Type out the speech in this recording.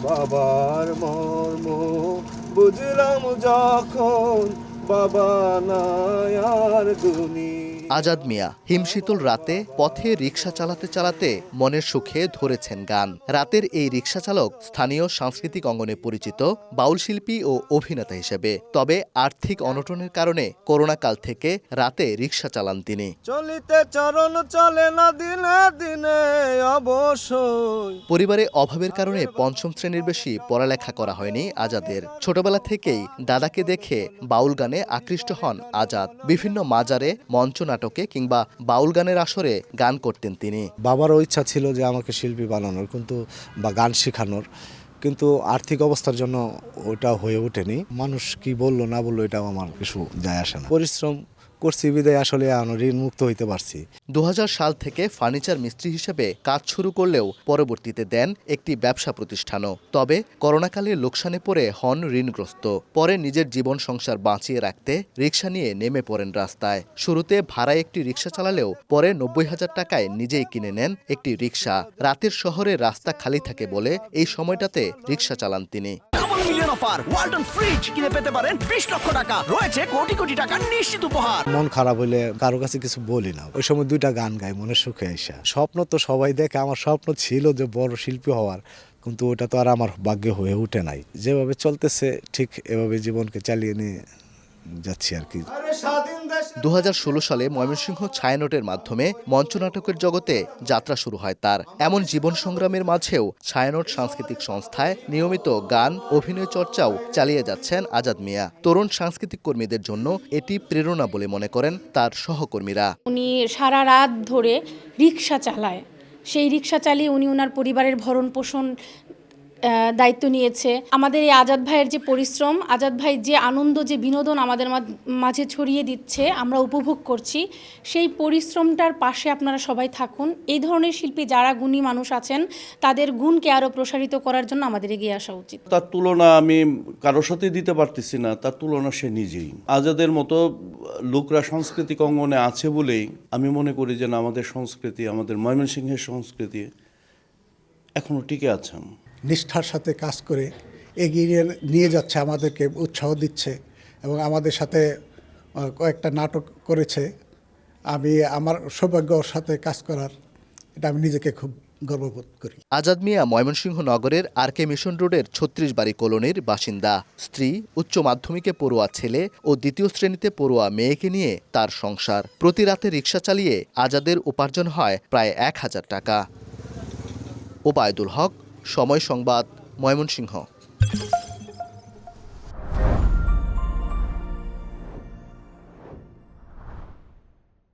বাবার মর্ম বুঝলাম যখন, বাবা নাই আর দুনিয়া। আজাদ মিয়া হিমশীতল রাতে পথে রিকশা চালাতে চালাতে মনের সুখে ধরেছেন গান। রাতের এই রিকশা চালক স্থানীয় সাংস্কৃতিক অঙ্গনে পরিচিত বাউল শিল্পী ও অভিনেতা হিসেবে। তবে আর্থিক অনটনের কারণে করোনাকাল থেকে রাতে রিকশা চালান তিনি। চলিতে চরণ চলে না দিনে দিনে অবশ্যই। পরিবারে অভাবের কারণে পঞ্চম শ্রেণীর বেশি পড়ালেখা করা হয়নি আজাদের। ছোটবেলা থেকেই দাদাকে দেখে বাউল গানে আকৃষ্ট হন আজাদ। বিভিন্ন মাজারে, মঞ্চ নাটকে কিংবা বাউল গানের আসরে গান করতেন তিনি। বাবারও ইচ্ছা ছিল যে আমাকে শিল্পী বানানোর, কিন্তু বা গান শেখানোর, কিন্তু আর্থিক অবস্থার জন্য ওটা হয়ে ওঠেনি। মানুষ কি বললো না বললো এটাও আমার কিছু যায় আসে না। পরিশ্রম করছি বিদায় আসলে ঋণ মুক্ত হইতে পারছি। 2000 সাল থেকে ফার্নিচার মিস্ত্রি হিসেবে কাজ শুরু করলেও পরবর্তীতে দেন একটি ব্যবসা প্রতিষ্ঠানও। তবে করোনাকালে লোকসানে পড়ে হন ঋণগ্রস্ত। পরে নিজের জীবন সংসার বাঁচিয়ে রাখতে রিকশা নিয়ে নেমে পড়েন রাস্তায়। শুরুতে ভাড়ায় একটি রিকশা চালালেও পরে 90,000 টাকায় নিজেই কিনে নেন একটি রিকশা। রাতের শহরে রাস্তা খালি থাকে বলে এই সময়টাতে রিকশা চালান তিনি। অফার ওয়ালটন ফ্রিজ কিনে পেতে পারেন 20 লক্ষ টাকা, রয়েছে কোটি কোটি টাকার নিশ্চিত উপহার। মন খারাপ হইলে কারো কাছে কিছু বলি না, ওই সময় 2টা গান গাই মনের সুখে আইসা। স্বপ্ন তো সবাই দেখে, আমার স্বপ্ন ছিল যে বড় শিল্পী হওয়ার, কিন্তু ওটা তো আর আমার ভাগ্যে হয়ে ওঠে নাই। যেভাবে চলতেছে ঠিক এভাবে জীবনকে চালিয়ে নিয়ে যাচ্ছি আর কি। 2016 সালে ময়মনসিংহ ছায়ানটের মাধ্যমে মঞ্চনাটকের জগতে যাত্রা শুরু হয় তার। এমন জীবন সংগ্রামের মাঝেও ছায়ানট সাংস্কৃতিক সংস্থায় নিয়মিত গান, অভিনয় চর্চাও চালিয়ে যাচ্ছেন আজাদ মিয়া। তরুণ সাংস্কৃতিক কর্মীদের জন্য এটি প্রেরণা বলে মনে করেন তার সহকর্মীরা। উনি সারা রাত ধরে রিকশা চালায়। সেই রিকশা চালিয়ে উনি ওনার পরিবারের ভরণ পোষণ দায়িত্ব নিয়েছে। আমাদের এই আজাদ ভাইয়ের যে পরিশ্রম, আজাদ ভাই যে আনন্দ, যে বিনোদন আমাদের মাঝে ছড়িয়ে দিচ্ছে, আমরা উপভোগ করছি। সেই পরিশ্রমটার পাশে আপনারা সবাই থাকুন। এই ধরনের শিল্পী যারা গুণী মানুষ আছেন, তাদের গুণকে আরও প্রসারিত করার জন্য আমাদের এগিয়ে আসা উচিত। তার তুলনা আমি কারোর সাথে দিতে পারতেছি না, তার তুলনা সে নিজেই। আজাদের মতো লোকরা সাংস্কৃতিক অঙ্গনে আছে বলেই আমি মনে করি যে আমাদের সংস্কৃতি, আমাদের ময়মনসিংহের সংস্কৃতি এখনো টিকে আছেন। নিষ্ঠার সাথে কাজ করে এগিয়ে নিয়ে যাচ্ছে, আমাদেরকে উৎসাহ দিচ্ছে এবং আমাদের সাথে কয়েকটা নাটক করেছে। আমি আমার সৌভাগ্য ওর সাথে কাজ করার, এটা আমি নিজেকে খুব গর্ববোধ করি। আজাদ মিয়া ময়মনসিংহ নগরের RK মিশন রোডের 36 বাড়ি কলোনির বাসিন্দা। স্ত্রী, উচ্চ মাধ্যমিকে পড়ুয়া ছেলে ও 2য় শ্রেণীতে পড়ুয়া মেয়েকে নিয়ে তার সংসার। প্রতি রাতে রিকশা চালিয়ে আজাদের উপার্জন হয় প্রায় 1000 টাকা। ওবায়দুল হক, সময় সংবাদ, ময়মনসিংহ।